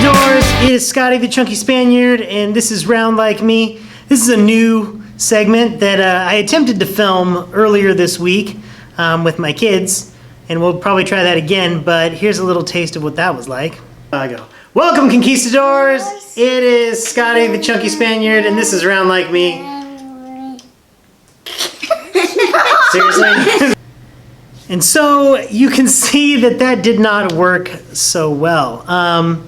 Conquistadors, it is Scotty the Chunky Spaniard, and this is Round Like Me. This is a new segment that I attempted to film earlier this week with my kids, and we'll probably try that again, but here's a little taste of what that was like. I go, welcome Conquistadors, it is Scotty the Chunky Spaniard, and this is Round Like Me. Seriously? And so you can see that that did not work so well.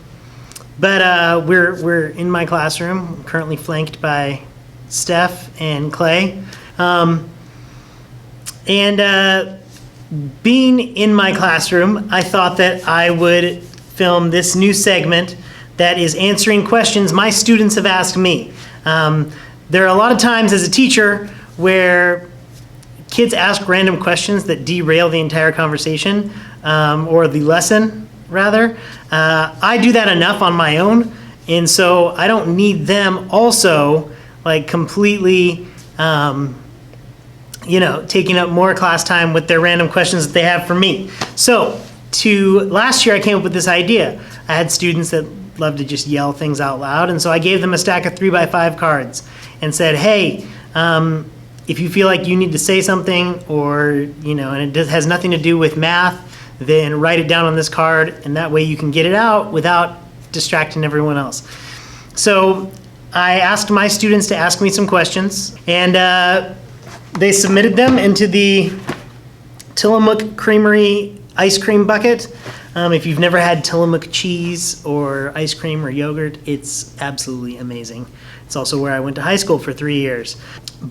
But we're in my classroom. I'm currently flanked by Steph and Clay. Being in my classroom, I thought that I would film this new segment that is answering questions my students have asked me. There are a lot of times as a teacher where kids ask random questions that derail the entire conversation, or the lesson, rather. I do that enough on my own, and so I don't need them also like completely, taking up more class time with their random questions that they have for me. So last year I came up with this idea. I had students that love to just yell things out loud, and so I gave them a stack of 3x5 cards and said, hey, if you feel like you need to say something, or and it has nothing to do with math, then write it down on this card, and that way you can get it out without distracting everyone else. So I asked my students to ask me some questions, and they submitted them into the Tillamook Creamery ice cream bucket. If you've never had Tillamook cheese or ice cream or yogurt, it's absolutely amazing. It's also where I went to high school for 3 years.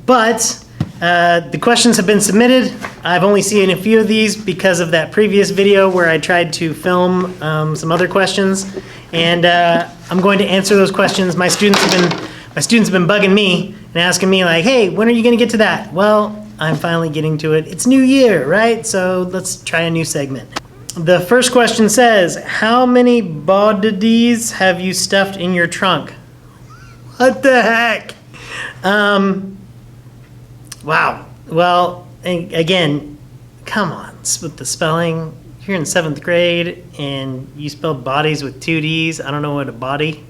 But the questions have been submitted. I've only seen a few of these because of that previous video where I tried to film some other questions, and I'm going to answer those questions. My students have been bugging me and asking me like, hey, when are you going to get to that? Well, I'm finally getting to it. It's New Year, right? So let's try a new segment. The first question says, how many bodies have you stuffed in your trunk? What the heck? Wow. Well, again, come on, with the spelling. You're in 7th grade and you spelled bodies with 2 Ds. I don't know what a body.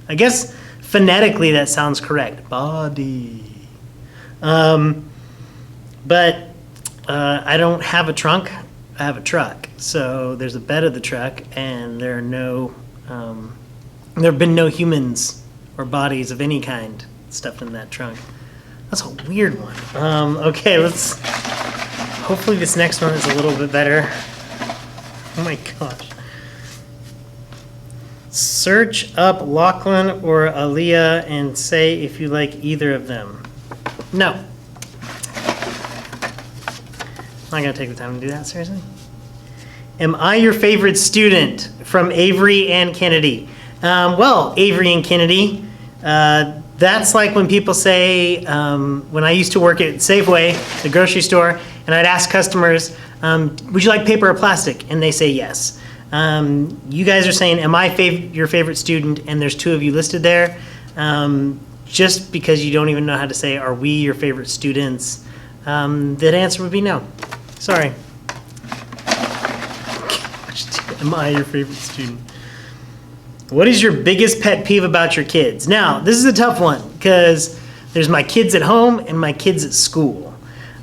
I guess phonetically that sounds correct. Body. But I don't have a trunk. I have a truck. So there's a bed of the truck, and there have been no humans or bodies of any kind stuffed in that trunk. That's a weird one. Okay, hopefully this next one is a little bit better. Oh my gosh. Search up Lachlan or Aaliyah and say if you like either of them. No. I'm not gonna take the time to do that, seriously. Am I your favorite student? From Avery and Kennedy. Well, Avery and Kennedy, that's like when people say, when I used to work at Safeway, the grocery store, and I'd ask customers, would you like paper or plastic? And they say yes. You guys are saying, am I your favorite student? And there's 2 of you listed there. Just because you don't even know how to say, are we your favorite students? That answer would be no. Sorry. Am I your favorite student? What is your biggest pet peeve about your kids? Now, this is a tough one because there's my kids at home and my kids at school.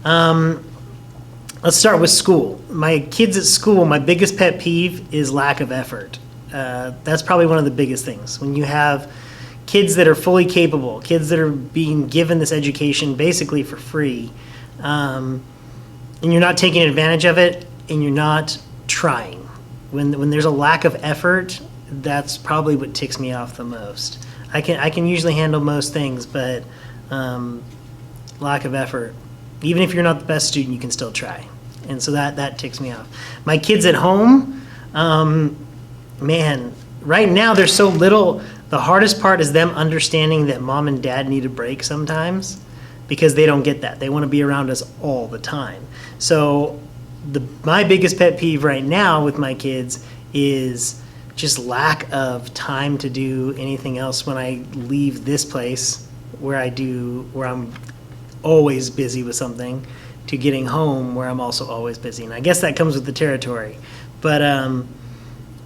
Let's start with school. My kids at school, my biggest pet peeve is lack of effort. That's probably one of the biggest things. When you have kids that are fully capable, kids that are being given this education basically for free, and you're not taking advantage of it, and you're not trying. When there's a lack of effort, that's probably what ticks me off the most. I can usually handle most things, but lack of effort. Even if you're not the best student, you can still try. And so that ticks me off. My kids at home, man, right now there's so little. The hardest part is them understanding that mom and dad need a break sometimes, because they don't get that. They want to be around us all the time. So my biggest pet peeve right now with my kids is just lack of time to do anything else when I leave this place where I'm always busy with something, to getting home where I'm also always busy. And I guess that comes with the territory. But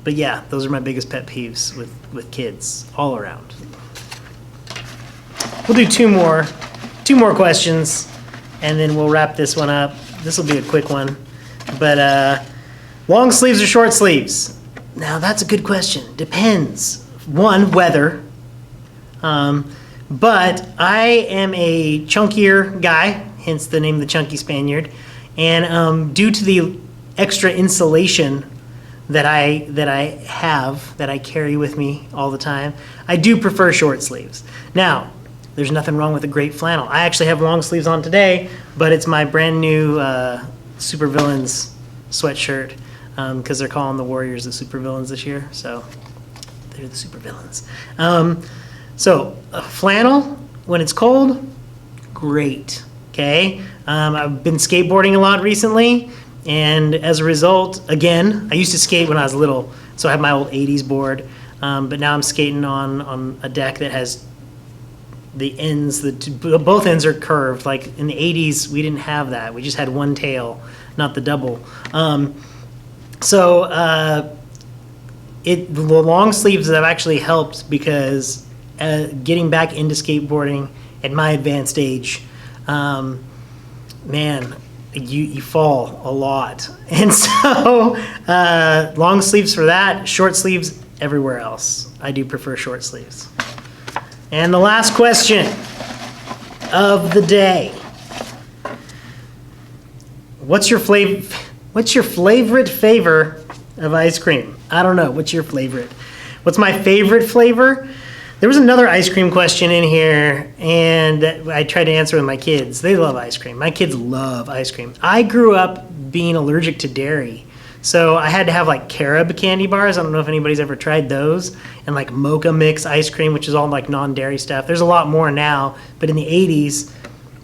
But yeah, those are my biggest pet peeves with kids all around. We'll do two more questions, and then we'll wrap this one up. This will be a quick one. But long sleeves or short sleeves? Now, that's a good question. Depends. One, weather. But I am a chunkier guy, hence the name the Chunky Spaniard. And due to the extra insulation that I carry with me all the time, I do prefer short sleeves. Now, there's nothing wrong with a great flannel. I actually have long sleeves on today, but it's my brand new Supervillains sweatshirt, because they're calling the Warriors the Supervillains this year, so they're the Supervillains. So a flannel, when it's cold, great, okay? I've been skateboarding a lot recently, and as a result, again, I used to skate when I was little, so I have my old 80s board, but now I'm skating on a deck that has the ends, both ends are curved. Like in the 80s, we didn't have that. We just had one tail, not the double. The long sleeves have actually helped because getting back into skateboarding at my advanced age, man, you fall a lot. And so long sleeves for that, short sleeves everywhere else. I do prefer short sleeves. And the last question of the day. What's your favorite flavor of ice cream? I don't know. What's your favorite? What's my favorite flavor? There was another ice cream question in here, and I tried to answer with my kids. They love ice cream. My kids love ice cream. I grew up being allergic to dairy, so I had to have like carob candy bars. I don't know if anybody's ever tried those, and like mocha mix ice cream, which is all like non-dairy stuff. There's a lot more now, but in the 80s,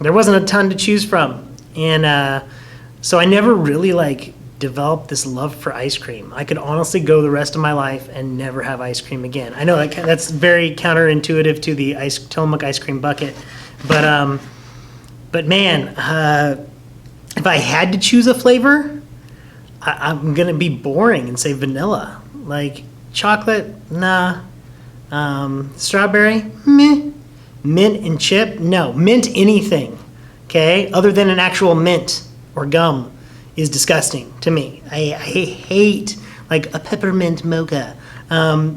there wasn't a ton to choose from, and so I never really like developed this love for ice cream. I could honestly go the rest of my life and never have ice cream again. I know that's very counterintuitive to the Tillamook ice cream bucket, but man, if I had to choose a flavor, I'm gonna be boring and say vanilla. Like chocolate, nah. Strawberry, meh. Mint and chip, no. Mint anything, okay, other than an actual mint or gum is disgusting to me. I hate like a peppermint mocha,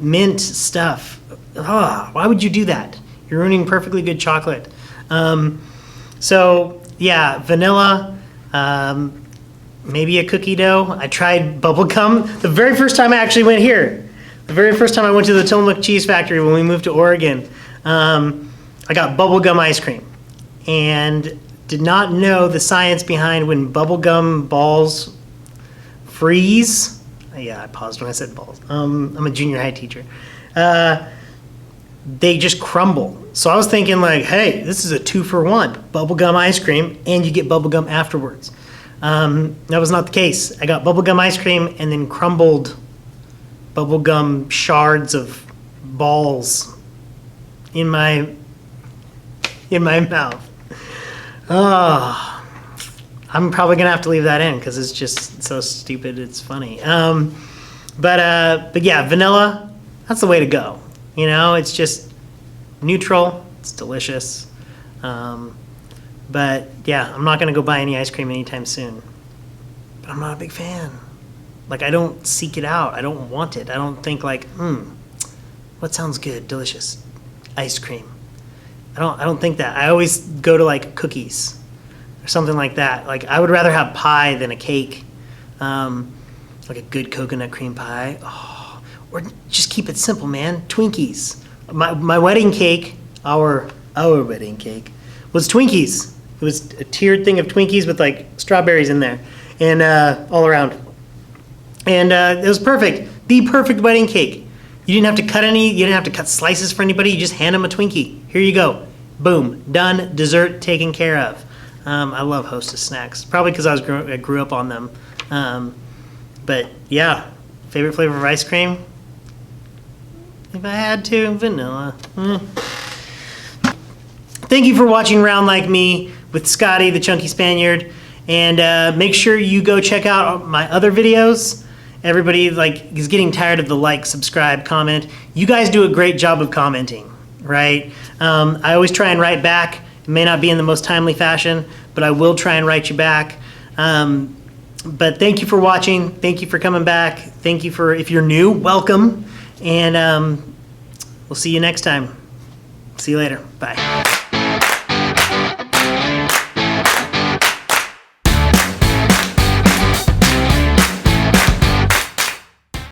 mint stuff. Why would you do that? You're ruining perfectly good chocolate. So yeah, vanilla, maybe a cookie dough. I tried bubble gum the very first time I actually went here. The very first time I went to the Tillamook Cheese Factory when we moved to Oregon, I got bubble gum ice cream and did not know the science behind when bubble gum balls freeze. Yeah, I paused when I said balls. I'm a junior high teacher. They just crumble. So I was thinking like, hey, this is a 2-for-1. Bubble gum ice cream, and you get bubble gum afterwards. That was not the case. I got bubble gum ice cream and then crumbled bubble gum shards of balls in my mouth. Oh, I'm probably gonna have to leave that in because it's just so stupid. It's funny. But yeah, vanilla. That's the way to go. You know, it's just neutral. It's delicious. But yeah, I'm not gonna go buy any ice cream anytime soon. But I'm not a big fan. Like I don't seek it out. I don't want it. I don't think like, what sounds good, delicious, ice cream. I don't think that. I always go to like cookies or something like that. Like I would rather have pie than a cake, like a good coconut cream pie. Oh, or just keep it simple, man. Twinkies. My wedding cake, our wedding cake, was Twinkies. It was a tiered thing of Twinkies with like strawberries in there and all around. And it was perfect. The perfect wedding cake. You didn't have to cut any. You didn't have to cut slices for anybody. You just hand them a Twinkie. Here you go. Boom. Done. Dessert taken care of. I love Hostess snacks. Probably because I grew up on them. But yeah, favorite flavor of ice cream? If I had to, vanilla. Thank you for watching Round Like Me with Scotty, the Chunky Spaniard. And make sure you go check out my other videos. everybody like is getting tired of the like, subscribe, comment. You guys do a great job of commenting, right? I always try and write back. It may not be in the most timely fashion, but I will try and write you back. But thank you for watching. Thank you for coming back. Thank you for, if you're new, welcome. And we'll see you next time. See you later. Bye.